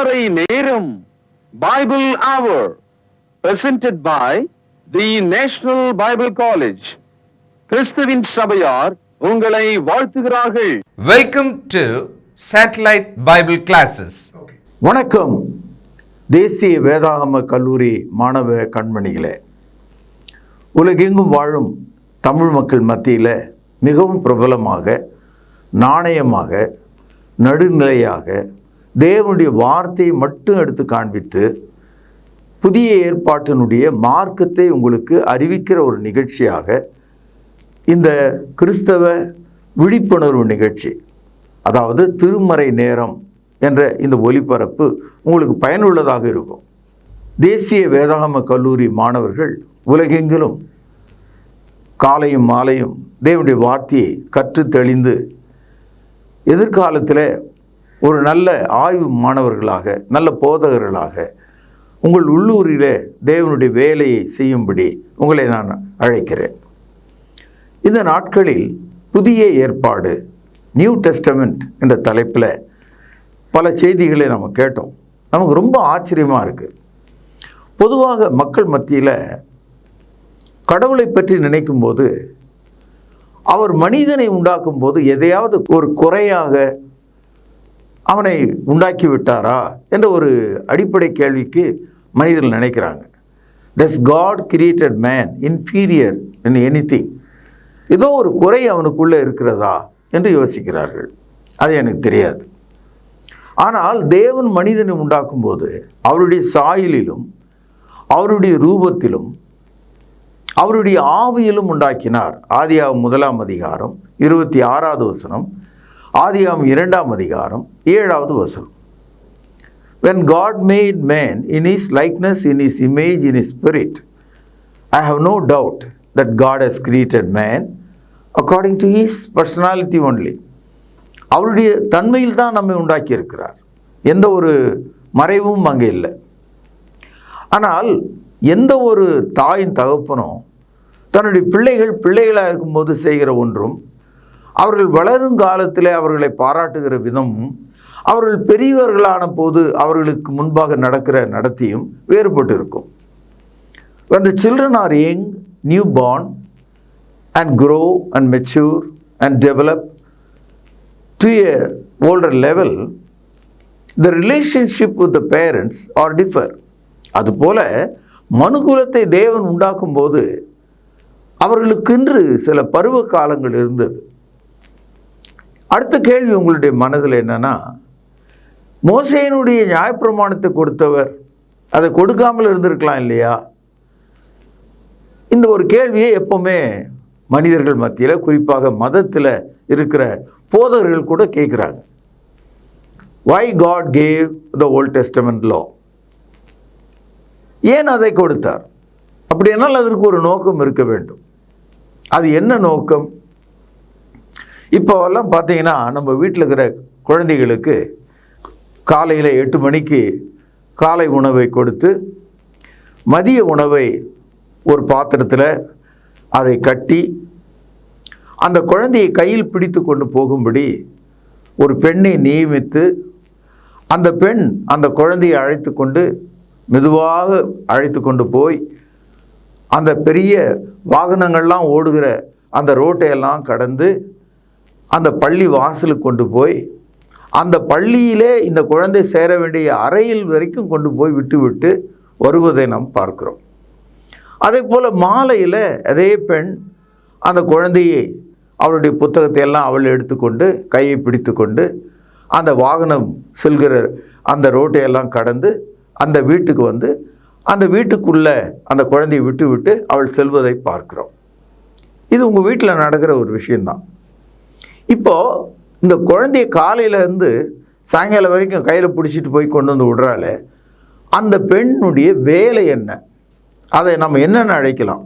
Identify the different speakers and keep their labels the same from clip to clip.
Speaker 1: அதிகாலை நேரம் பைபிள் அவர் presented by the National Bible College. கிறிஸ்துவின் சபையார் உங்களை வாழ்த்துகிறார்கள்.
Speaker 2: Welcome to Satellite Bible Classes.
Speaker 3: வணக்கம் தேசிய வேதாகம கல்லூரி மாணவ கண்மணிகளே. உலகெங்கும் வாழும் தமிழ் மக்கள் மத்தியில் மிகவும் பிரபலமாக, நாணயமாக, நடுநிலையாக தேவனுடைய வார்த்தையை மட்டும் எடுத்து காண்பித்து புதிய ஏற்பாட்டினுடைய மார்க்கத்தை உங்களுக்கு அறிவிக்கிற ஒரு நிகழ்ச்சியாக இந்த கிறிஸ்தவ விழிப்புணர்வு நிகழ்ச்சி, அதாவது திருமறை நேரம் என்ற இந்த ஒலிபரப்பு உங்களுக்கு பயனுள்ளதாக இருக்கும். தேசிய வேதாகம கல்லூரி மாணவர்கள் உலகெங்கிலும் காலையும் மாலையும் தேவனுடைய வார்த்தையை கற்று தெளிந்து எதிர்காலத்தில் ஒரு நல்ல ஆய்வு மாணவர்களாக, நல்ல போதகர்களாக உங்கள் உள்ளூரிலே தேவனுடைய வேலையை செய்யும்படி உங்களை நான் அழைக்கிறேன். இந்த நாட்களில் புதிய ஏற்பாடு, நியூ டெஸ்டமெண்ட் என்ற தலைப்பில் பல செய்திகளை நம்ம கேட்டோம். நமக்கு ரொம்ப ஆச்சரியமாக இருக்குது. பொதுவாக மக்கள் மத்தியில் கடவுளை பற்றி நினைக்கும் போது, அவர் மனிதனை உண்டாக்கும் போது எதையாவது ஒரு குறையாக அவனை உண்டாக்கி விட்டாரா என்ற ஒரு அடிப்படை கேள்விக்கு மனிதர்கள் நினைக்கிறாங்க. Does God created man inferior in anything? ஏதோ ஒரு குறை அவனுக்குள்ளே இருக்கிறதா என்று யோசிக்கிறார்கள். அது எனக்கு தெரியாது. ஆனால் தேவன் மனிதனை உண்டாக்கும் போது அவருடைய சாயலிலும் அவருடைய ரூபத்திலும் அவருடைய ஆவியிலும் உண்டாக்கினார். ஆதியாகமம் 1 அதிகாரம் 26வது வசனம், ஆதியாகமம் 2 அதிகாரம் 7வது வசனம். When God made man in his likeness, in his image, in his spirit, I have no doubt that God has created man according to his personality only. அவருடைய தன்மையில் தான் நம்மை உண்டாக்கி இருக்கிறார். எந்த ஒரு மறைவும் அங்கே இல்லை. ஆனால் எந்த ஒரு தாயின் தகப்பனும் தன்னுடைய பிள்ளைகளாக இருக்கும்போது செய்கிற ஒன்றும், அவர்கள் வளரும் காலத்தில் அவர்களை பாராட்டுகிற விதமும், அவர்கள் பெரியவர்களான போது அவர்களுக்கு முன்பாக நடக்கிற நடத்தியும் வேறுபட்டு இருக்கும். When the children are young, newborn, and grow and mature and develop to a older level, the relationship with the parents are differ. அதுபோல மனுகுலத்தை தேவன் உண்டாக்கும் போது அவர்களுக்கென்று சில பருவ காலங்கள் இருந்தது. அடுத்த கேள்வி உங்களுடைய மனதில் என்னன்னா, மோசேயினுடைய நியாயப்பிரமாணத்தை கொடுத்தவர் அதை கொடுக்காமல் இருந்திருக்கலாம் இல்லையா? இந்த ஒரு கேள்வியை எப்பவுமே மனிதர்கள் மத்தியில், குறிப்பாக மதத்தில் இருக்கிற போதகர்கள் கூட கேட்குறாங்க. Why God gave the Old Testament law? ஏன் அதை கொடுத்தார்? அப்படியானால் அதற்கு ஒரு நோக்கம் இருக்க வேண்டும். அது என்ன நோக்கம்? இப்போல்லாம் பார்த்தீங்கன்னா நம்ம வீட்டில் இருக்கிற குழந்தைகளுக்கு காலையில் 8 மணிக்கு காலை உணவை கொடுத்து, மதிய உணவை ஒரு பாத்திரத்தில் அதை கட்டி, அந்த குழந்தையை கையில் பிடித்து கொண்டு போகும்படி ஒரு பெண்ணை நியமித்து, அந்த பெண் அந்த குழந்தையை அழைத்து கொண்டு மெதுவாக அழைத்து கொண்டு போய் அந்த பெரிய வாகனங்கள்லாம் ஓடுகிற அந்த ரோட்டையெல்லாம் கடந்து அந்த பள்ளி வாசலுக்கு கொண்டு போய், அந்த பள்ளியிலே இந்த குழந்தை சேர வேண்டிய அறையில் வரைக்கும் கொண்டு போய் விட்டு வருவதை நாம் பார்க்கிறோம். அதே போல் மாலையில் அதே பெண் அந்த குழந்தையை, அவளுடைய புத்தகத்தை எல்லாம் அவள் எடுத்துக்கொண்டு கையை பிடித்து கொண்டு அந்த வாகனம் செல்கிற அந்த ரோட்டையெல்லாம் கடந்து அந்த வீட்டுக்கு வந்து, அந்த வீட்டுக்குள்ளே அந்த குழந்தையை விட்டு அவள் செல்வதை பார்க்கிறோம். இது உங்கள் வீட்டில் நடக்கிற ஒரு விஷயந்தான். இப்போது இந்த குழந்தைய காலையிலேருந்து சாயங்காலம் வரைக்கும் கையில் பிடிச்சிட்டு போய் கொண்டு வந்து விடுறாள். அந்த பெண்ணுடைய வேலை என்ன? அதை நம்ம என்னென்னு அழைக்கலாம்?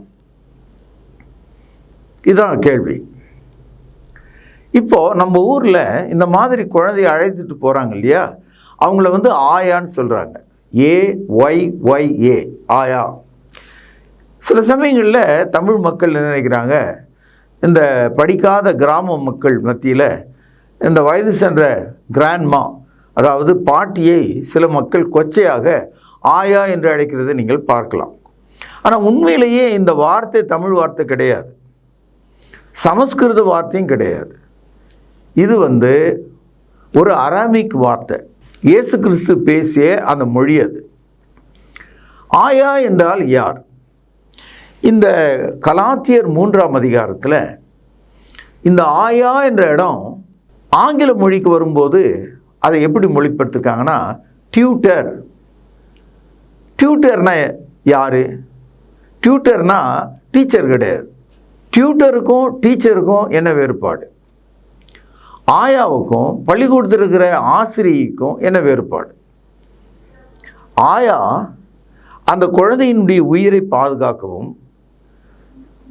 Speaker 3: இதுதான் கேள்வி. இப்போது நம்ம ஊரில் இந்த மாதிரி குழந்தைய அழைத்துட்டு போகிறாங்க இல்லையா, அவங்கள வந்து ஆயான்னு சொல்கிறாங்க. AYYA, ஆயா. சில சமயங்களில் தமிழ் மக்கள் என்ன நினைக்கிறாங்க, இந்த படிக்காத கிராம மக்கள் மத்தியில் இந்த வயது சென்ற கிராண்ட்மா அதாவது பாட்டியை சில மக்கள் கொச்சையாக ஆயா என்று அழைக்கிறதை நீங்கள் பார்க்கலாம். ஆனால் உண்மையிலேயே இந்த வார்த்தை தமிழ் வார்த்தை கிடையாது, சமஸ்கிருத வார்த்தையும் கிடையாது. இது ஒரு அராமிக் வார்த்தை, இயேசு கிறிஸ்து பேசிய அந்த மொழி அது. ஆயா என்றால் யார்? இந்த கலாத்தியர் 3ஆம் அதிகாரத்தில் இந்த ஆயா என்ற இடம் ஆங்கில மொழிக்கு வரும்போது அதை எப்படி மொழிபெயர்த்திருக்காங்கன்னா டியூட்டர். டியூட்டர்னா யார்? டியூட்டர்னா டீச்சர் கிடையாது. டியூட்டருக்கும் டீச்சருக்கும் என்ன வேறுபாடு? ஆயாவுக்கும் பள்ளிக்கூடத்தில் இருக்கிற ஆசிரியைக்கும் என்ன வேறுபாடு? ஆயா அந்த குழந்தையினுடைய உயிரை பாதுகாக்கவும்,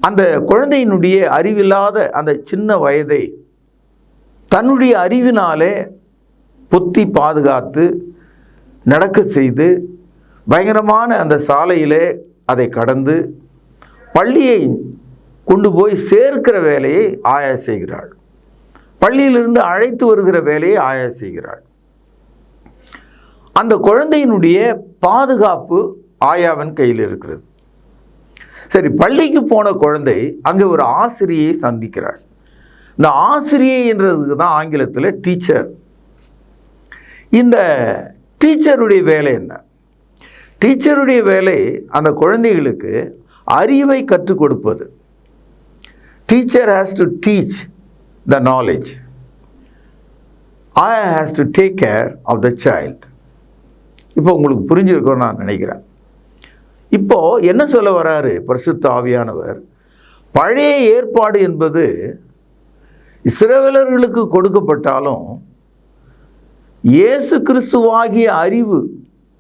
Speaker 3: அந்த குழந்தையினுடைய அறிவில்லாத அந்த சின்ன வயதை தன்னுடைய அறிவினாலே பொத்தி பாதுகாத்து நடக்க செய்து பயங்கரமான அந்த சாலையிலே அதை கடந்து பள்ளியை கொண்டு போய் சேர்க்கிற வேலையை ஆயா செய்கிறாள். பள்ளியிலிருந்து அழைத்து வருகிற வேலையை ஆயா செய்கிறாள். அந்த குழந்தையினுடைய பாதுகாப்பு ஆயாவின் கையில் இருக்கிறது. சரி, பள்ளிக்கு போன குழந்தை அங்கே ஒரு ஆசிரியை சந்திக்கிறாள். இந்த ஆசிரியை என்றதுக்கு தான் ஆங்கிலத்தில் டீச்சர். இந்த டீச்சருடைய வேலை என்ன? டீச்சருடைய வேலை அந்த குழந்தைகளுக்கு அறிவை கற்றுக் கொடுப்பது. Teacher has to teach the knowledge. Ayah has to take care of the child. இப்போ உங்களுக்கு புரிஞ்சிருக்கும்னு நான் நினைக்கிறேன். இப்போ என்ன சொல்ல வராரு பரிசுத்த ஆவியானவர்? பழைய ஏற்பாடு என்பது இஸ்ரவேலர்களுக்கு கொடுக்கப்பட்டாலும் இயேசு கிறிஸ்துவாகிய அறிவு,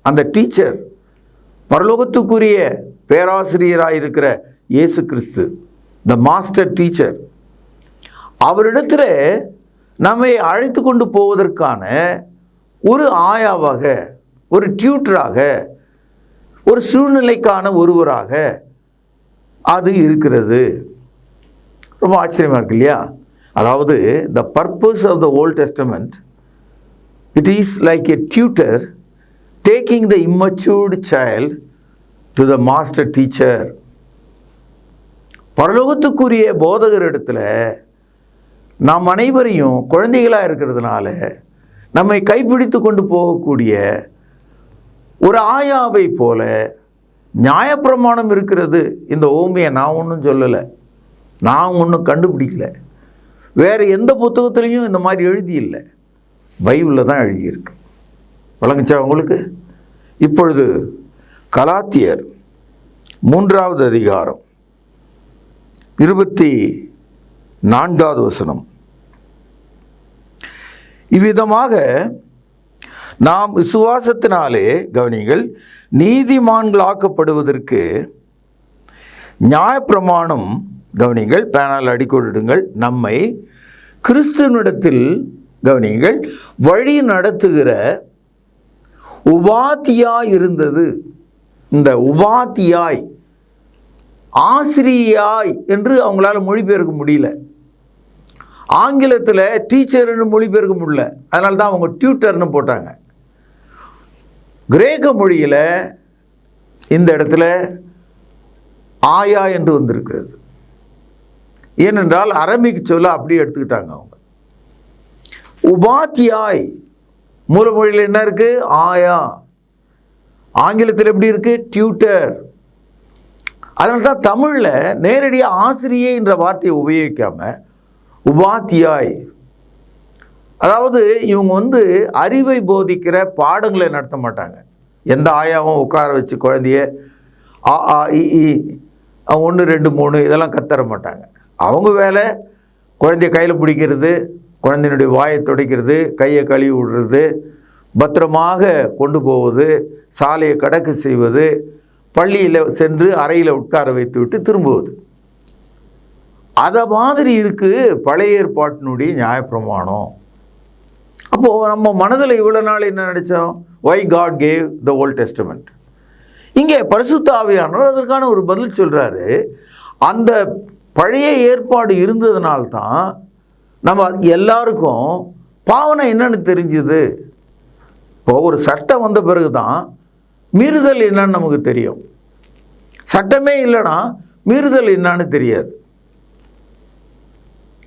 Speaker 3: அந்த டீச்சர், பரலோகத்துக்குரிய பேராசிரியராக இருக்கிற இயேசு கிறிஸ்து, த மாஸ்டர் டீச்சர், அவரிடத்தில் நம்மை அழைத்து கொண்டு போவதற்கான ஒரு ஆயாவாக, ஒரு டியூட்டராக, ஒரு சூழ்நிலைக்கான ஒருவராக அது இருக்கிறது. ரொம்ப ஆச்சரியமாக இருக்கு இல்லையா? அதாவது the purpose of the Old Testament, it is like a tutor taking the immature child to the master teacher. பரலோகத்துக்குரிய போதகரிடத்தில் நாம் அனைவரையும் குழந்தைகளாக இருக்கிறதுனால நம்மை கைப்பிடித்து கொண்டு போகக்கூடிய ஒரு ஆயாவை போல நியாயப்பிரமாணம் இருக்கிறது. இந்த ஓமையை நான் ஒன்றும் சொல்லலை, நான் ஒன்றும் கண்டுபிடிக்கல, வேறு எந்த புத்தகத்துலேயும் இந்த மாதிரி எழுதி இல்லை, பைபிளில் தான் எழுதியிருக்கு. வழங்குச்சா உங்களுக்கு? இப்பொழுது கலாத்தியர் 3ஆவது அதிகாரம் 24வது வசனம். இவ்விதமாக நாம் விசுவாசத்தினாலே, கவனிங்கள், நீதிமான்களாக்கப்படுவதற்கு நியாயப்பிரமாணம், கவனிங்கள், பேனால் அடிக்கோடிடுங்கள், நம்மை கிறிஸ்துவனிடத்தில், கவனிங்கள், வழி நடத்துகிற உபாத்தியாய் இருந்தது. இந்த உபாத்தியாய், ஆசிரியாய் என்று அவங்களால மொழிபெயர்க்க முடியல. ஆங்கிலத்தில் டீச்சர்னு மொழிபெயர்க்க முடியல, அதனால தான் அவங்க டியூட்டர்னு போட்டாங்க. கிரேக்க மொழியில் இந்த இடத்துல ஆயா என்று வந்திருக்கிறது. ஏனென்றால் அரபிக் சொல்ல அப்படியே எடுத்துக்கிட்டாங்க அவங்க. உபாத்தியாய் மூலமொழியில் என்ன இருக்கு? ஆயா. ஆங்கிலத்தில் எப்படி இருக்கு? டியூட்டர். அதனால தான் தமிழில் நேரடியாக ஆசிரியை என்ற வார்த்தையை உபயோகிக்காம உபாத்தியாய், அதாவது இவங்க அறிவை போதிக்கிற பாடங்களை நடத்த மாட்டாங்க. எந்த ஆயாவும் உட்கார வச்சு குழந்தைய ஆ ஆ இ 1 2 3 இதெல்லாம் கத்தர மாட்டாங்க. அவங்க வேலை குழந்தைய கையில் பிடிக்கிறது, குழந்தையினுடைய வாயை துடைக்கிறது, கையை கழுவி விடுறது, பத்திரமாக கொண்டு போவது, சாலையை கடக்க செய்வது, பள்ளியில் சென்று அறையில் உட்கார வைத்து விட்டு திரும்புவது. அதை மாதிரி இருக்குது பழைய ஏற்பாட்டினுடைய நியாயப்பிரமாணம். அப்போது நம்ம மனதில் இவ்வளோ நாள் என்ன நினச்சோம்? Why God gave the Old Testament. இங்கே பரிசுத்த ஆவியானவர் அதற்கான ஒரு பதில் சொல்கிறாரு. அந்த பழைய ஏற்பாடு இருந்ததுனால்தான் நம்ம எல்லாருக்கும் பாவனை என்னன்னு தெரிஞ்சுது. இப்போ ஒரு சட்டம் வந்த பிறகு தான் மீறுதல் என்னன்னு நமக்கு தெரியும். சட்டமே இல்லைன்னா மீறுதல் என்னன்னு தெரியாது.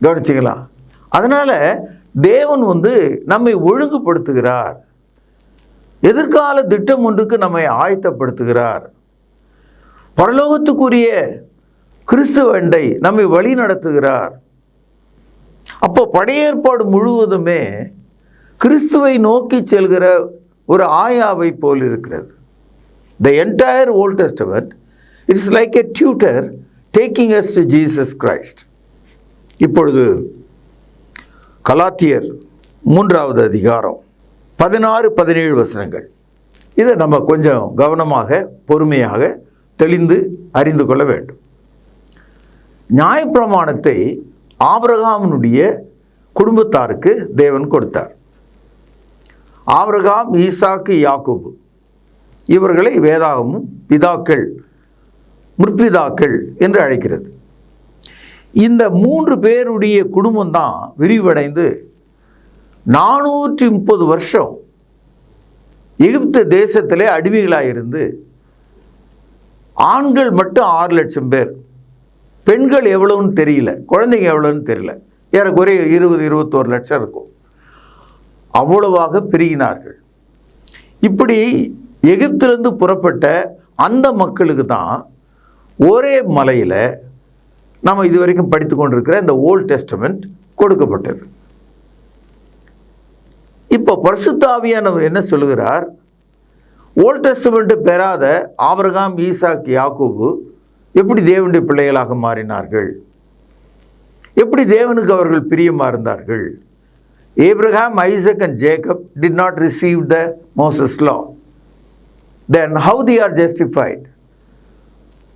Speaker 3: கவனிச்சிங்களா? அதனால் தேவன் நம்மை ஒழுங்குபடுத்துகிறார். எதிர்கால திட்டம் ஒன்றுக்கு நம்மை ஆயத்தப்படுத்துகிறார். பரலோகத்துக்குரிய கிறிஸ்துவண்டை நம்மை வழி நடத்துகிறார். அப்போ பழைய ஏற்பாடு முழுவதுமே கிறிஸ்துவை நோக்கி செல்கிற ஒரு ஆயாவை போல் இருக்கிறது. The entire Old Testament, it's like a tutor taking us to Jesus Christ. இப்பொழுது கலாத்தியர் 3வது அதிகாரம் 16-17 வசனங்கள். இதை நம்ம கொஞ்சம் கவனமாக பொறுமையாக தெளிந்து அறிந்து கொள்ள வேண்டும். நியாயப்பிரமாணத்தை ஆபிரகாமினுடைய குடும்பத்தாருக்கு தேவன் கொடுத்தார். ஆபிரகாம், ஈசாக்கு, யாக்கோபு இவர்களை வேதாகமும் பிதாக்கள், முற்பிதாக்கள் என்று அழைக்கிறது. இந்த 3 பேருடைய குடும்பம் தான் விரிவடைந்து 430 வருஷம் எகிப்து தேசத்திலே அடிமைகளாக இருந்து ஆண்கள் மட்டும் 6 லட்சம் பேர், பெண்கள் எவ்வளவுன்னு தெரியல, குழந்தைங்க எவ்வளோன்னு தெரியல, ஏறக்குறைய 20-21 லட்சம் இருக்கும். அவ்வளவாக பெருகினார்கள். இப்படி எகிப்திலிருந்து புறப்பட்ட அந்த மக்களுக்கு தான் ஒரே மலையில் நம்ம இதுவரைக்கும் படித்து கொண்டிருக்கிற இந்த ஓல்ட் டெஸ்டமெண்ட் கொடுக்கப்பட்டது. இப்போ பரிசுத்த ஆவியானவர் என்ன சொல்லுகிறார்? ஓல்ட் டெஸ்டமெண்ட்டு பெறாத ஆபிரகாம், ஈசாக், யாக்கோபு எப்படி தேவனுடைய பிள்ளைகளாக மாறினார்கள்? எப்படி தேவனுக்கு அவர்கள் பிரியமாக இருந்தார்கள்? Abraham, Isaac and Jacob did not receive the Moses law. Then how they are justified?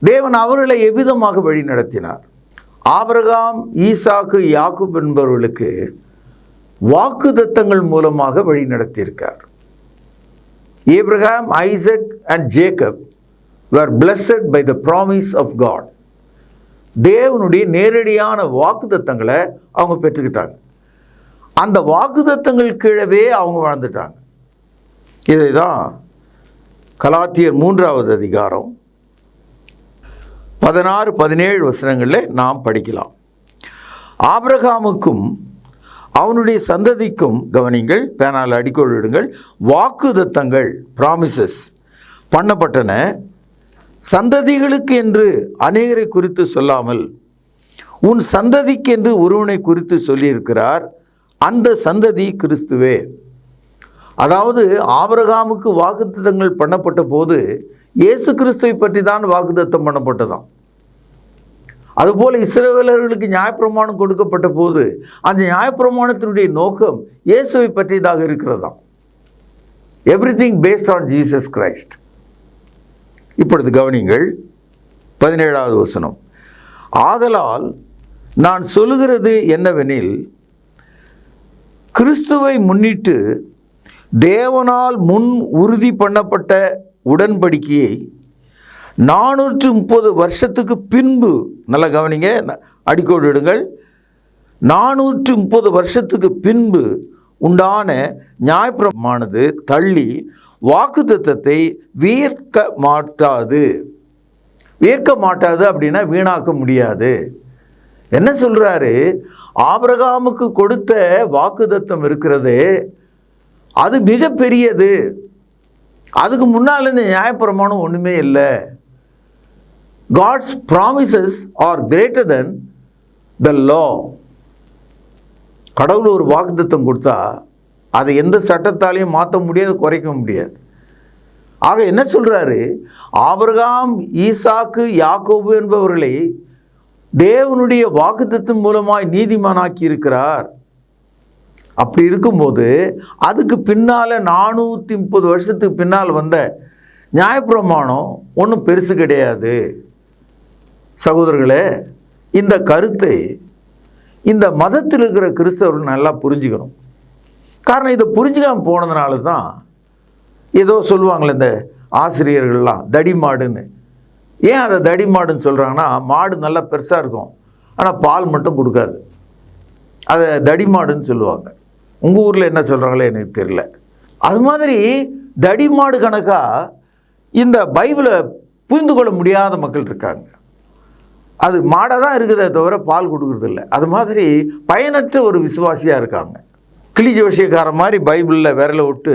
Speaker 3: தேவன் அவர்களை எவ்விதமாக வழி நடத்தினார்? ஆபிரகாம், ஈசாக்கு, யாக்கோபு என்பவர்களுக்கு வாக்குத்தத்தங்கள் மூலமாக வழி நடத்தியிருக்கார். Abraham, Isaac and Jacob were blessed by the promise of God. தேவனுடைய நேரடியான வாக்குத்தத்தங்களை அவங்க பெற்றுக்கிட்டாங்க. அந்த வாக்குத்தத்தங்கள் கீழவே அவங்க வாழ்ந்துட்டாங்க. இதை தான் கலாத்தியர் 3வது அதிகாரம் 16-17 வசனங்களில் நாம் படிக்கலாம். ஆபிரகாமுக்கும் அவனுடைய சந்ததிக்கும், கவனிங்கள், பேனால் அடிக்கோடிடுங்கள், வாக்குத்தத்தங்கள் ப்ராமிசஸ் பண்ணப்பட்டன. சந்ததிகளுக்கு என்று அநேகரை குறித்து சொல்லாமல் உன் சந்ததிக்கு என்று ஒருவனை குறித்து சொல்லியிருக்கிறார். அந்த சந்ததி கிறிஸ்துவே. அதாவது ஆபிரகாமுக்கு வாக்குத்தத்தங்கள் பண்ணப்பட்ட போது இயேசு கிறிஸ்துவை பற்றி தான் வாக்குத்தத்தம் பண்ணப்பட்டதாம். அதுபோல் இஸ்ரவேலர்களுக்கு நியாயப்பிரமாணம் கொடுக்கப்பட்ட போது அந்த நியாயப்பிரமாணத்தினுடைய நோக்கம் இயேசுவை பற்றியதாக இருக்கிறதாம். Everything based on Jesus Christ. இப்பொழுது கவனிங்கள் 17வது வசனம். ஆதலால் நான் சொல்லுகிறது என்னவெனில், கிறிஸ்துவை முன்னிட்டு தேவனால் முன் உறுதி பண்ணப்பட்ட உடன்படிக்கையை 430 வருஷத்துக்கு பின்பு, நல்லா கவனிங்க, அடிக்கோடு இடுங்கள், 430 வருஷத்துக்கு பின்பு உண்டான நியாயப்பிரமானது தள்ளி வாக்குத்தத்தத்தை வியர்க்க மாட்டாது. வியர்க்க மாட்டாது அப்படின்னா வீணாக்க முடியாது. என்ன சொல்கிறாரு? ஆபிரகாமுக்கு கொடுத்த வாக்குத்தத்தம் இருக்கிறது, அது மிக பெரியது. அதுக்கு முன்னால் இந்த நியாயப்பிரமாணம் ஒன்றுமே இல்லை. God's promises are greater than the law. கடவுள் ஒரு வாக்குத்தத்தம் கொடுத்தா அதை எந்த சட்டத்தாலையும் மாற்ற முடியாது, குறைக்க முடியாது. ஆக என்ன சொல்கிறாரு? ஆபிரகாம், ஈசாக்கு, யாக்கோபு என்பவர்களை தேவனுடைய வாக்குத்தத்தம் மூலமாய் நீதிமானாக்கி இருக்கிறார். அப்படி இருக்கும்போது அதுக்கு பின்னால் 430 வருஷத்துக்கு பின்னால் வந்த நியாயப்பிரமாணம் ஒன்றும் பெருசு கிடையாது. சகோதரர்களே, இந்த கருத்தை இந்த மதத்தில் இருக்கிற கிறிஸ்தவர்கள் நல்லா புரிஞ்சுக்கணும். காரணம், இதை புரிஞ்சுக்காமல் போனதுனால தான் ஏதோ சொல்லுவாங்களே இந்த ஆசிரியர்கள்லாம் தடிமாடுன்னு. ஏன் அதை தடிமாடுன்னு சொல்கிறாங்கன்னா, மாடு நல்லா பெருசாக இருக்கும் ஆனால் பால் மட்டும் கொடுக்காது, அதை தடிமாடுன்னு சொல்லுவாங்க. உங்கள் ஊரில் என்ன சொல்கிறாங்களோ எனக்கு தெரியல. அது மாதிரி தடிமாடு கணக்காக இந்த பைபிளை புரிந்து கொள்ள முடியாத மக்கள் இருக்காங்க. அது மாடாக தான் இருக்குதே தவிர பால் கொடுக்குறது இல்லை. அது மாதிரி பயனற்ற ஒரு விசுவாசியாக இருக்காங்க. கிளி ஜோசியக்காரன் மாதிரி பைபிளில் விரலை விட்டு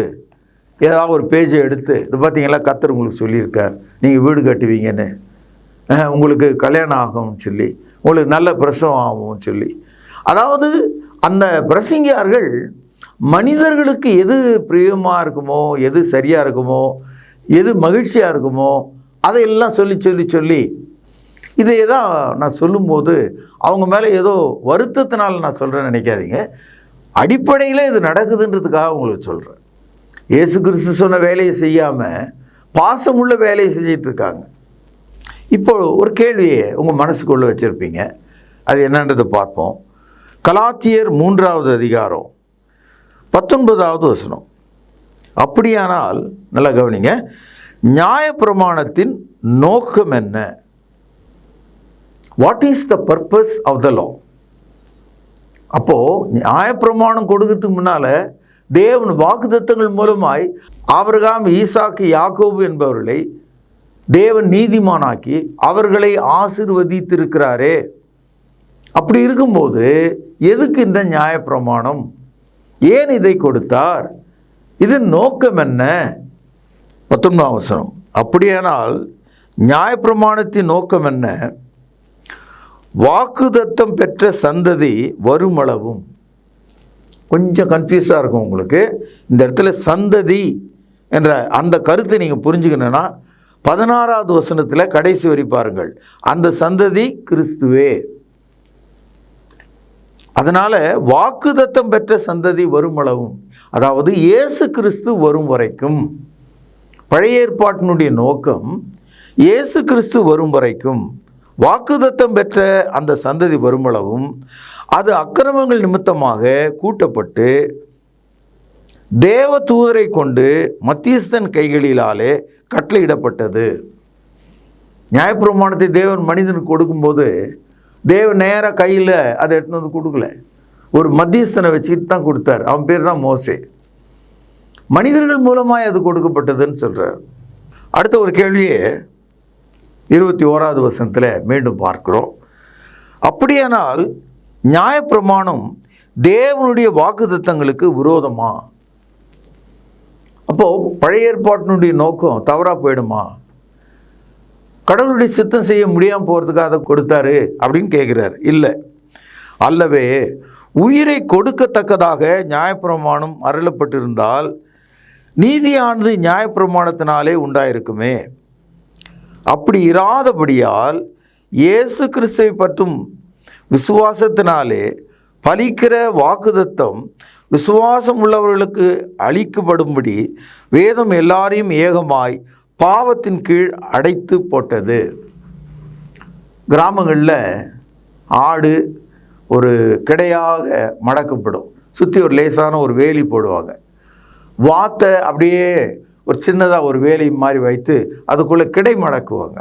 Speaker 3: ஏதாவது ஒரு பேஜை எடுத்து, இது பார்த்தீங்களா கர்த்தர் உங்களுக்கு சொல்லியிருக்கார், நீங்கள் வீடு கட்டுவீங்கன்னு, உங்களுக்கு கல்யாணம் ஆகும்னு சொல்லி, உங்களுக்கு நல்ல பிரசவம் ஆகும்னு சொல்லி, அதாவது அந்த பிரசங்கியார்கள் மனிதர்களுக்கு எது பிரியமாக இருக்குமோ, எது சரியாக இருக்குமோ, எது மகிழ்ச்சியாக இருக்குமோ அதையெல்லாம் சொல்லி இதை தான் நான் சொல்லும்போது அவங்க மேலே ஏதோ வருத்தத்தினால் நான் சொல்கிறேன்னு நினைக்காதீங்க. அடிப்படையில் இது நடக்குதுன்றதுக்காக உங்களுக்கு சொல்கிறேன். இயேசு கிறிஸ்து சொன்ன வேலையை செய்யாமல் பாசமுள்ள வேலையை செஞ்சிட்ருக்காங்க. இப்போ ஒரு கேள்வியை உங்கள் மனசுக்குள்ளே வச்சுருப்பீங்க, அது என்னன்றதை பார்ப்போம். கலாத்தியர் 3வது அதிகாரம் 19வது வசனம். அப்படியானால் நல்லா கவனிங்க, நியாயப்பிரமாணத்தின் நோக்கம் என்ன? What is the purpose of the law? அப்போது நியாயப்பிரமாணம் கொடுக்கறதுக்கு முன்னால் தேவன் வாக்குத்தத்தங்கள் மூலமாய் ஆபிரகாம், ஈசாக்கு, யாக்கோபு என்பவர்களை தேவன் நீதிமானாக்கி அவர்களை ஆசீர்வதித்திருக்கிறாரே. அப்படி இருக்கும்போது எதுக்கு இந்த நியாயப்பிரமாணம்? ஏன் இதை கொடுத்தார்? இதன் நோக்கம் என்ன? 19ஆம் வசனம். அப்படியானால் நியாயப்பிரமாணத்தின் நோக்கம் என்ன? வாக்குத்தத்தம் பெற்ற சந்ததி வருமளவும். கொஞ்சம் கன்ஃபியூஸாக இருக்கும் உங்களுக்கு. இந்த இடத்துல சந்ததி என்ற அந்த கருத்தை நீங்கள் புரிஞ்சுக்கணுன்னா 16வது வசனத்தில் கடைசி வரி பாருங்கள். அந்த சந்ததி கிறிஸ்துவே. அதனால் வாக்குத்தத்தம் பெற்ற சந்ததி வருமளவும், அதாவது இயேசு கிறிஸ்து வரும் வரைக்கும். பழைய ஏற்பாட்டினுடைய நோக்கம் இயேசு கிறிஸ்து வரும் வரைக்கும் வாக்குத்தத்தம் பெற்ற அந்த சந்ததி வருமளவும் அது அக்கிரமங்கள் நிமித்தமாக கூட்டப்பட்டு தேவ தூதரை கொண்டு மத்தியஸ்தன் கைகளிலாலே கட்டளையிடப்பட்டது. நியாயப்பிரமாணத்தை தேவன் மனிதனுக்கு கொடுக்கும்போது தேவன் நேராக கையில் அதை எடுத்துன்னு வந்து கொடுக்கல, ஒரு மத்தியஸ்தனை வச்சுக்கிட்டு தான் கொடுத்தார். அவன் பேர் தான் மோசே. மனிதர்கள் மூலமாக அது கொடுக்கப்பட்டதுன்னு சொல்கிறார். அடுத்த ஒரு கேள்வியே 21வது வசனத்தில் மீண்டும் பார்க்கிறோம். அப்படியானால் நியாயப்பிரமாணம் தேவனுடைய வாக்குத்தத்தங்களுக்கு விரோதமா? அப்போது பழைய ஏற்பாட்டினுடைய நோக்கம் தவறாக போயிடுமா? கடவுளுடைய சித்தம் செய்ய முடியாமல் போகிறதுக்காக அதை கொடுத்தாரு அப்படின்னு கேட்குறாரு. இல்லை, அல்லவே உயிரை கொடுக்கத்தக்கதாக நியாயப்பிரமாணம் அருளப்பட்டிருந்தால் நீதியானது நியாயப்பிரமாணத்தினாலே உண்டாயிருக்குமே. அப்படி இராதபடியால் இயேசு கிறிஸ்துவை பற்றும் விசுவாசத்தினாலே பலிக்கிற வாக்குத்தத்தம் விசுவாசம் உள்ளவர்களுக்கு அளிக்கப்படும்படி வேதம் எல்லாரையும் ஏகமாய் பாவத்தின் கீழ் அடைத்து போட்டது. கிராமங்களில் ஆடு ஒரு கிடையாக மடக்கப்படும், சுற்றி ஒரு லேசான ஒரு வேலி போடுவாங்க. வாத்தை அப்படியே ஒரு சின்னதாக ஒரு வேலி மாதிரி வைத்து அதுக்குள்ளே கிடை மடக்குவாங்க.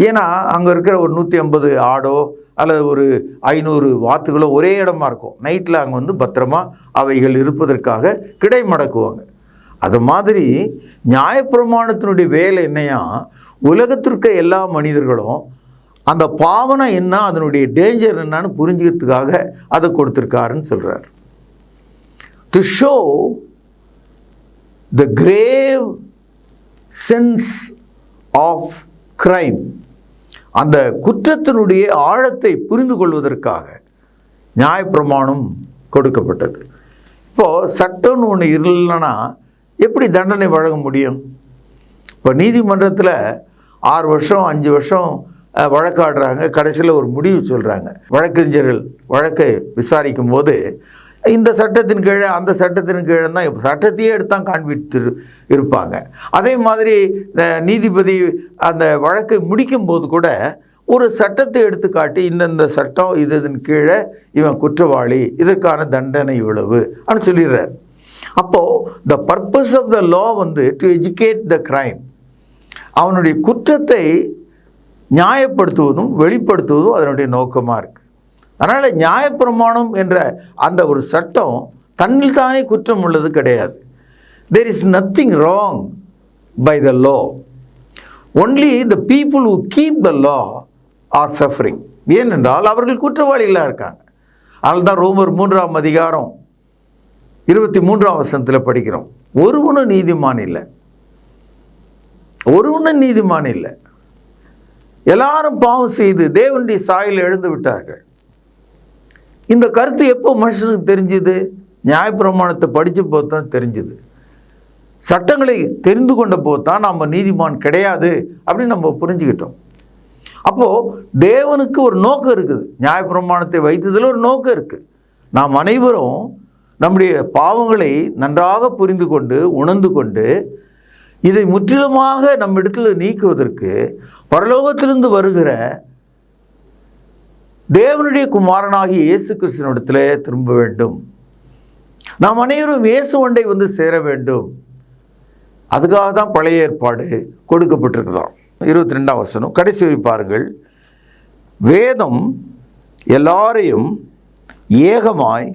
Speaker 3: ஏன்னா அங்கே இருக்கிற ஒரு 150 ஆடோ அல்லது ஒரு 500 வாத்துகளோ ஒரே இடமா இருக்கும். நைட்டில் அங்கே வந்து பத்திரமா அவைகள் இருப்பதற்காக கிடை மடக்குவாங்க. அது மாதிரி நியாயப்பிரமாணத்தினுடைய வேலை என்னையா, உலகத்திற்கு எல்லா மனிதர்களும் அந்த பாவனை என்ன, அதனுடைய டேஞ்சர் என்னன்னு புரிஞ்சுக்கிறதுக்காக அதை கொடுத்துருக்காருன்னு சொல்கிறார். To show the grave sense of crime, அந்த குற்றத்தினுடைய ஆழத்தை புரிந்து கொள்வதற்காக நியாயப்பிரமாணம் கொடுக்கப்பட்டது. இப்போது சட்டம்னு ஒன்று இல்லைன்னா எப்படி தண்டனை வழங்க முடியும்? இப்போ நீதிமன்றத்தில் 6 வருஷம் 5 வருஷம் வழக்காடுறாங்க, கடைசியில் ஒரு முடிவு சொல்கிறாங்க. வழக்கறிஞர்கள் வழக்கை விசாரிக்கும் போது இந்த சட்டத்தின் கீழே அந்த சட்டத்தின் கீழே தான் சட்டத்தையே எடுத்தான் காண்பித்து இருப்பாங்க. அதே மாதிரி நீதிபதி அந்த வழக்கை முடிக்கும் போது கூட ஒரு சட்டத்தை எடுத்து காட்டி இந்தந்த சட்டம் இதன் கீழே இவன் குற்றவாளி, இதற்கான தண்டனை இவ்வளவு அப்படின்னு சொல்லிடுறார். அப்போது த பர்பஸ் ஆஃப் த லா வந்து டு எஜுகேட் த கிரைம், அவனுடைய குற்றத்தை நியாயப்படுத்துவதும் வெளிப்படுத்துவதும் அதனுடைய நோக்கமாக இருக்குது. அதனால் நியாயப்பிரமாணம் என்ற அந்த ஒரு சட்டம் தன்னில் தானே குற்றம் உள்ளது கிடையாது. there is nothing wrong by the law. Only the people who keep the law are suffering. ஏனென்றால் அவர்கள் குற்றவாளிகளாக இருக்காங்க. அதனால தான் ரோமர் 3ஆம் அதிகாரம் 23ஆம் வசனத்தில் படிக்கிறோம், ஒருவனும் நீதிமான் இல்லை, ஒருவனும் நீதிமான் இல்லை, எல்லாரும் பாவம் செய்து தேவனுடைய சாயலில் எழுந்து விட்டார்கள். இந்த கருத்து எப்போ மனுஷனுக்கு தெரிஞ்சுது? நியாயப்பிரமாணத்தை படித்த போது தான் தெரிஞ்சுது. சட்டங்களை தெரிந்து கொண்ட போது தான் நம்ம நீதிமான் கிடையாது அப்படின்னு நம்ம புரிஞ்சுக்கிட்டோம். அப்போது தேவனுக்கு ஒரு நோக்கம் இருக்குது, நியாயப்பிரமாணத்தை வைத்ததில் ஒரு நோக்கம் இருக்குது. நாம் அனைவரும் நம்முடைய பாவங்களை நன்றாக புரிந்து கொண்டு உணர்ந்து கொண்டு இதை முற்றிலுமாக நம்ம இடத்துல நீக்குவதற்கு பரலோகத்திலிருந்து வருகிற தேவனுடைய குமாரனாகிய இயேசு கிறிஸ்துவினிடத்தில் திரும்ப வேண்டும். நாம் அனைவரும் இயேசு ஒன்றை வந்து சேர வேண்டும். அதுக்காக தான் பழைய ஏற்பாடு கொடுக்கப்பட்டிருக்குதான். 22ஆம் வசனம் கடைசி வரை பாருங்கள். வேதம் எல்லாரையும் ஏகமாய்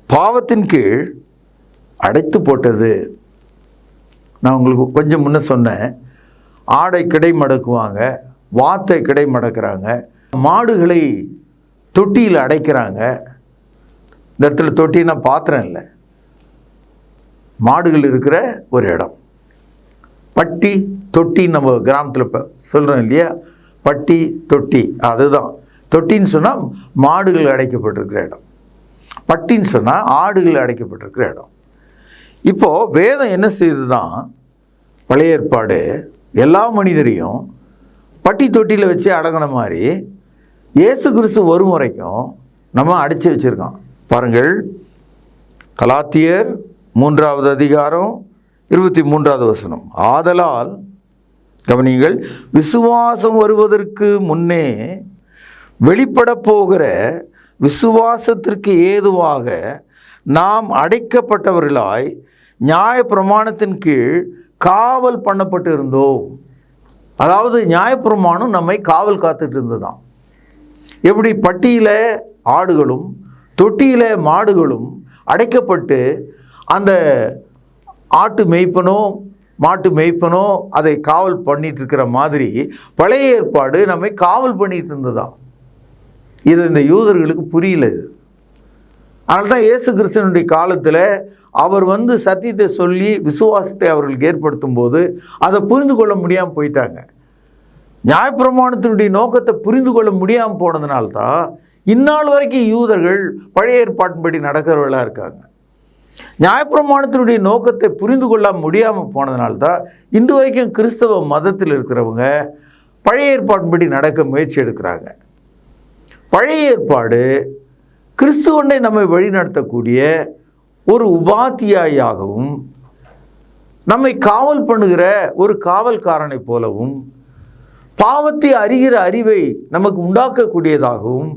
Speaker 3: பாவத்தின் கீழ் அடைத்து போட்டது. நான் உங்களுக்கு கொஞ்சம் முன்ன சொன்னேன், ஆடை கிடை மடக்குவாங்க, வாத்தை கிடை மடக்கிறாங்க, மாடுகளை தொட்டியில் அடைக்கிறாங்க. இந்த இடத்துல தொட்டின்னா பாத்திரம் இல்லை, மாடுகள் இருக்கிற ஒரு இடம். பட்டி தொட்டி நம்ம கிராமத்தில் சொல்கிறோம் இல்லையா, பட்டி தொட்டி, அதுதான் தொட்டின்னு சொன்னால் மாடுகள் அடைக்கப்பட்டிருக்கிற இடம், பட்டின்னு சொன்னால் ஆடுகள் அடைக்கப்பட்டிருக்கிற இடம். இப்போது வேதம் என்ன செய்து தான் பழைய ஏற்பாடு எல்லா மனிதரையும் பட்டி தொட்டியில் வச்சு அடங்கின மாதிரி இயேசு கிறிஸ்து வரும் வரைக்கும் நம்ம அடைச்சி வச்சுருக்கோம். பாருங்கள், கலாத்தியர் 3ஆவது அதிகாரம் 23ஆவது வசனம். ஆதலால் கவனிங்கள், விசுவாசம் வருவதற்கு முன்னே வெளிப்பட போகிற விசுவாசத்திற்கு ஏதுவாக நாம் அடைக்கப்பட்டவர்களாய் நியாய பிரமாணத்தின் கீழ் காவல் பண்ணப்பட்டு இருந்தோம். அதாவது நியாயப்பிரமாணம் நம்மை காவல் காத்துட்டு இருந்ததுதான். எப்படி பட்டியில் ஆடுகளும் தொட்டியில் மாடுகளும் அடைக்கப்பட்டு அந்த ஆட்டு மேய்ப்பனோ மாட்டு மேய்ப்பனோ அதை காவல் பண்ணிட்டு இருக்கிற மாதிரி பழைய ஏற்பாடு நம்மை காவல் பண்ணிட்டு இருந்ததுதான். இது இந்த யூதர்களுக்கு புரியல. இது அதனால தான் இயேசு கிறிஸ்துவனுடைய காலத்தில் அவர் வந்து சத்தியத்தை சொல்லி விசுவாசத்தை அவர்களுக்கு ஏற்படுத்தும் போது அதை புரிந்து கொள்ள முடியாமல் போயிட்டாங்க. நியாயப்பிரமாணத்தினுடைய நோக்கத்தை புரிந்து கொள்ள முடியாமல் போனதுனால்தான் இந்நாள் வரைக்கும் யூதர்கள் பழைய ஏற்பாட்டின்படி நடக்கிறவர்களாக இருக்காங்க. நியாயப்பிரமாணத்தினுடைய நோக்கத்தை புரிந்து கொள்ள முடியாமல் போனதுனால்தான் இன்று வரைக்கும் கிறிஸ்தவ மதத்தில் இருக்கிறவங்க பழைய ஏற்பாட்டின்படி நடக்க முயற்சி எடுக்கிறாங்க. பழைய ஏற்பாடு கிறிஸ்துவனை நம்மை வழிநடத்தக்கூடிய ஒரு உபாத்தியாயாகவும் நம்மை காவல் பண்ணுகிற ஒரு காவல்காரனை போலவும் பாவத்தை அறிகிற அறிவை நமக்கு உண்டாக்கக்கூடியதாகவும்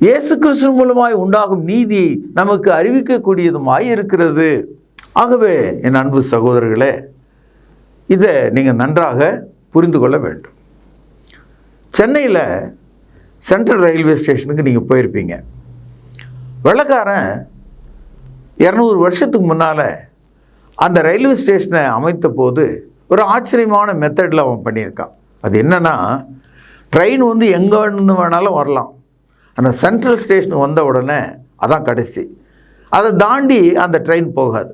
Speaker 3: இயேசு கிறிஸ்து மூலமாய் உண்டாகும் நீதி நமக்கு அறிவிக்கக்கூடியதுமாய் இருக்கிறது. ஆகவே என் அன்பு சகோதரர்களே, இதை நீங்கள் நன்றாக புரிந்து கொள்ள வேண்டும். சென்னையில் சென்ட்ரல் ரயில்வே ஸ்டேஷனுக்கு நீங்கள் போயிருப்பீங்க. வெள்ளைக்காரன் 200 வருஷத்துக்கு முன்னால் அந்த ரயில்வே ஸ்டேஷனை அமைத்த போது ஒரு ஆச்சரியமான மெத்தடில் அவன் பண்ணியிருக்கான். அது என்னென்னா, ட்ரெயின் வந்து எங்கே வேணாலும் வரலாம், அந்த சென்ட்ரல் ஸ்டேஷனுக்கு வந்த உடனே அதான் கடைசி, அதை தாண்டி அந்த ட்ரெயின் போகாது.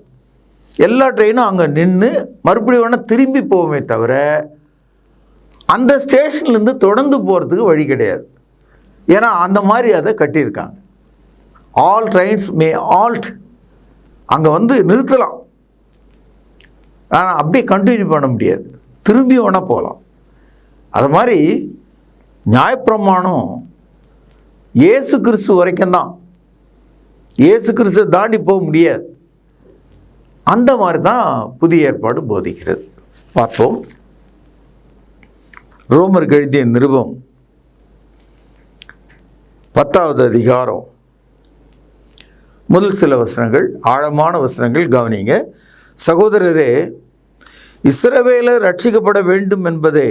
Speaker 3: எல்லா ட்ரெயினும் அங்கே நின்று மறுபடியும் வேணால் திரும்பி போகுமே தவிர அந்த ஸ்டேஷன்லேருந்து தொடர்ந்து போகிறதுக்கு வழி கிடையாது. ஏன்னா அந்த மாதிரி அதை கட்டியிருக்காங்க. ஆல் ட்ரெயின்ஸ் மே ஆல்ட், அங்கே வந்து நிறுத்தலாம், ஆனால் அப்படியே கண்டினியூ பண்ண முடியாது, திரும்பி வேணால் போகலாம். அது மாதிரி நியாயப்பிரமாணம் இயேசு கிறிஸ்து வரைக்கும் தான், இயேசு கிறிஸ்து தாண்டி போக முடியாது. அந்த மாதிரி தான் புதிய ஏற்பாடு போதிக்கிறது. பார்ப்போம். ரோமருக்கு எழுதிய நிருபம் 10ஆவது அதிகாரம் முதல் சில வசனங்கள், ஆழமான வசனங்கள், கவனிங்க. சகோதரரே, இஸ்ரவேலர் ரட்சிக்கப்பட வேண்டும் என்பதே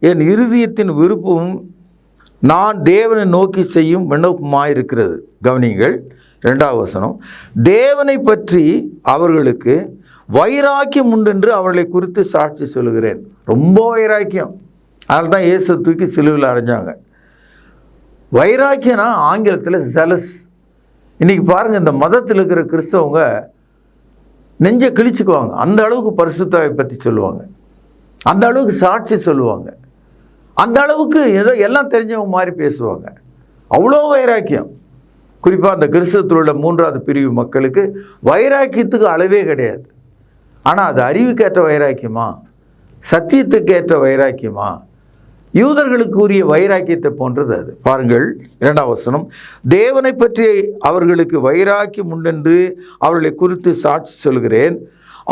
Speaker 3: என் இருதயத்தின் விருப்பமும் நான் தேவனை நோக்கி செய்யும் விண்ணப்பமாயிருக்கிறது. கவனிங்கள், 2வது வசனம். தேவனை பற்றி அவர்களுக்கு வைராக்கியம் உண்டென்று அவர்களை குறித்து சாட்சி சொல்லுகிறேன். ரொம்ப வைராக்கியம். அதனால தான் இயேசு தூக்கி சிலுவையில் அறைஞ்சாங்க. வைராக்கியம்னா ஆங்கிலத்தில் ஜெலஸ். இன்றைக்கி பாருங்கள், இந்த மதத்தில் இருக்கிற கிறிஸ்தவங்க நெஞ்சை கிழிச்சுக்குவாங்க. அந்த அளவுக்கு பரிசுத்தாவை பற்றி சொல்லுவாங்க, அந்த அளவுக்கு சாட்சி சொல்லுவாங்க, அந்த அளவுக்கு ஏதோ எல்லாம் தெரிஞ்சவங்க மாதிரி பேசுவாங்க. அவ்வளோ வைராக்கியம். குறிப்பாக அந்த கிறிஸ்தவத்தில் உள்ள 3வது பிரிவு மக்களுக்கு வைராக்கியத்துக்கு அளவே கிடையாது. ஆனால் அது அறிவுக்கேற்ற வைராக்கியமா, சத்தியத்துக்கேற்ற வைராக்கியமா, யூதர்களுக்கு உரிய வைராக்கியத்தை போன்றது அது. பாருங்கள், 2வது வசனம். தேவனை பற்றி அவர்களுக்கு வைராக்கியம் உண்டென்று அவர்களை குறித்து சாட்சி சொல்கிறேன்.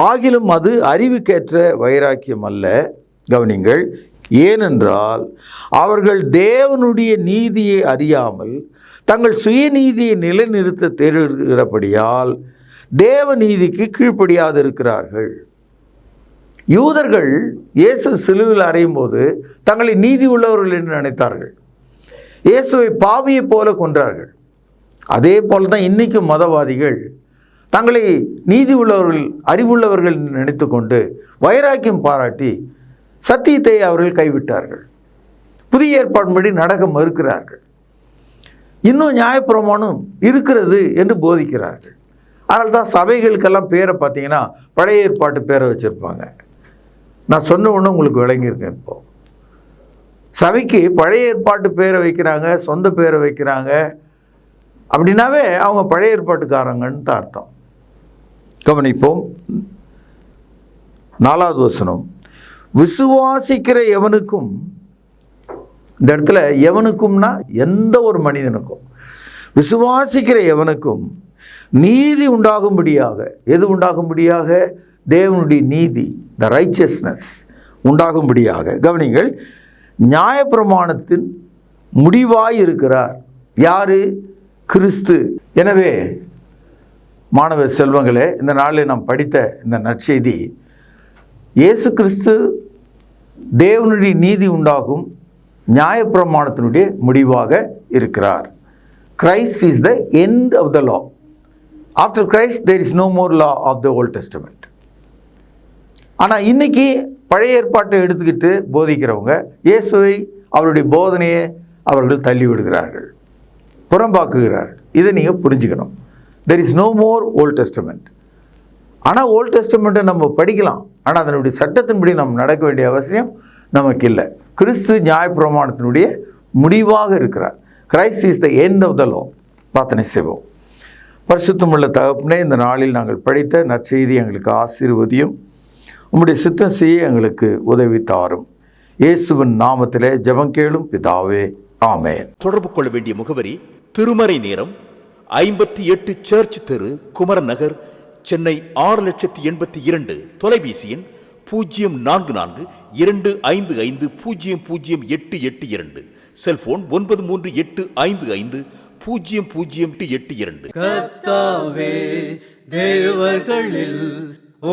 Speaker 3: ஆகிலும் அது அறிவுக்கேற்ற வைராக்கியம் அல்ல. கவனிங்கள், ஏனென்றால் அவர்கள் தேவனுடைய நீதியை அறியாமல் தங்கள் சுயநீதியை நிலைநிறுத்த தேடுகிறபடியால் தேவ நீதிக்கு கீழ்ப்படியாது இருக்கிறார்கள். யூதர்கள் இயேசு சிலுவையில் அறையும் போது தங்களை நீதி உள்ளவர்கள் என்று நினைத்தார்கள். இயேசுவை பாவியை போல கொன்றார்கள். அதே போல தான் இன்றைக்கும் மதவாதிகள் தங்களை நீதி உள்ளவர்கள், அறிவுள்ளவர்கள் என்று நினைத்து கொண்டு வைராக்கியம் பாராட்டி சத்தியத்தை அவர்கள் கைவிட்டார்கள். புதிய ஏற்பாடுபடி நடக்க மறுக்கிறார்கள். இன்னும் நியாயப்பிரமாணம் இருக்கிறது என்று போதிக்கிறார்கள். அதனால தான் சபைகளுக்கெல்லாம் பேரை பார்த்தீங்கன்னா பழைய ஏற்பாட்டு பேரை வச்சுருப்பாங்க. நான் சொன்ன ஒன்று உங்களுக்கு விளங்கியிருக்கேன். இப்போது சபைக்கு பழைய ஏற்பாட்டு பேரை வைக்கிறாங்க, சொந்த பேரை வைக்கிறாங்க அப்படின்னாவே அவங்க பழைய ஏற்பாட்டுக்காரங்கன்னு தான் அர்த்தம். கவனிப்போம், 4வது வசனம். விசுவாசிக்கிற எவனுக்கும், இந்த இடத்துல எவனுக்கும்னா எந்த ஒரு மனிதனுக்கும், விசுவாசிக்கிற எவனுக்கும் நீதி உண்டாகும்படியாக, எது உண்டாகும்படியாக? தேவனுடைய நீதி, த ரைச்சியஸ்னஸ் உண்டாகும்படியாக. கவனிங்கள், நியாயப்பிரமாணத்தின் முடிவாய் இருக்கிறார். யாரு? கிறிஸ்து. எனவே மாணவ செல்வங்களே, இந்த நாளில் நாம் படித்த இந்த நற்செய்தி, இயேசு கிறிஸ்து தேவனுடைய நீதி உண்டாகும் நியாயப்பிரமாணத்தினுடைய முடிவாக இருக்கிறார். Christ is the end of the law. After Christ there is no more law of the Old Testament. ஆனால் இன்னைக்கு பழைய ஏற்பாட்டை எடுத்துக்கிட்டு போதிக்கிறவங்க இயேசுவை, அவருடைய போதனையை அவர்கள் தள்ளி விடுகிறார்கள், புறம்பாக்குகிறார்கள். இதை நீங்கள் புரிஞ்சுக்கணும். There is no more Old Testament. ஆனால் ஓல்ட் டெஸ்டமெண்ட்டை நம்ம படிக்கலாம், ஆனால் அதனுடைய சட்டத்தின்படி நம்ம நடக்க வேண்டிய அவசியம் நமக்கு இல்லை. கிறிஸ்து நியாயப்பிரமாணத்தினுடைய முடிவாக இருக்கிறார். Christ is the end of the law. பிரார்த்தனை செய்வோம். பரிசுத்தமுள்ள தகப்பனே, இந்த நாளில் நாங்கள் படித்த நற்செய்தி எங்களுக்கு ஆசீர்வதியும், உம்முடைய சித்தம் செய்ய எங்களுக்கு உதவி தாரும். இயேசுவின் நாமத்திலே ஜெபம் கேளும் பிதாவே, ஆமென்.
Speaker 4: தொடர்பு கொள்ள வேண்டிய முகவரி: திருமறை நேரம், 58 சர்ச் தெரு, குமரன் நகர், சென்னை 6,82,000. தொலைபேசி எண் 044255008882. செல்போன் 9385500882.
Speaker 5: கர்த்தாவே, தேவர்களில்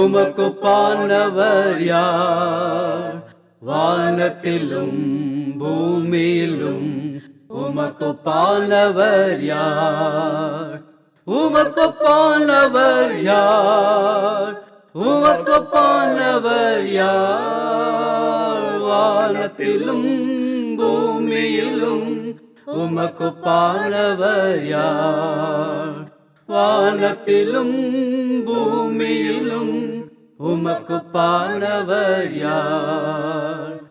Speaker 5: உமக்கு பானவர் யார்? வானத்திலும் பூமியிலும் உமக்கு பானவர் யார்? உமக்கு பானவர் யார்? உமக்கு பானவர் யார்? வானத்திலும் பூமியிலும் உமக்கு பானவர் யார்? வானத்திலும் பூமியிலும் உமக்கு பானவர் யார்?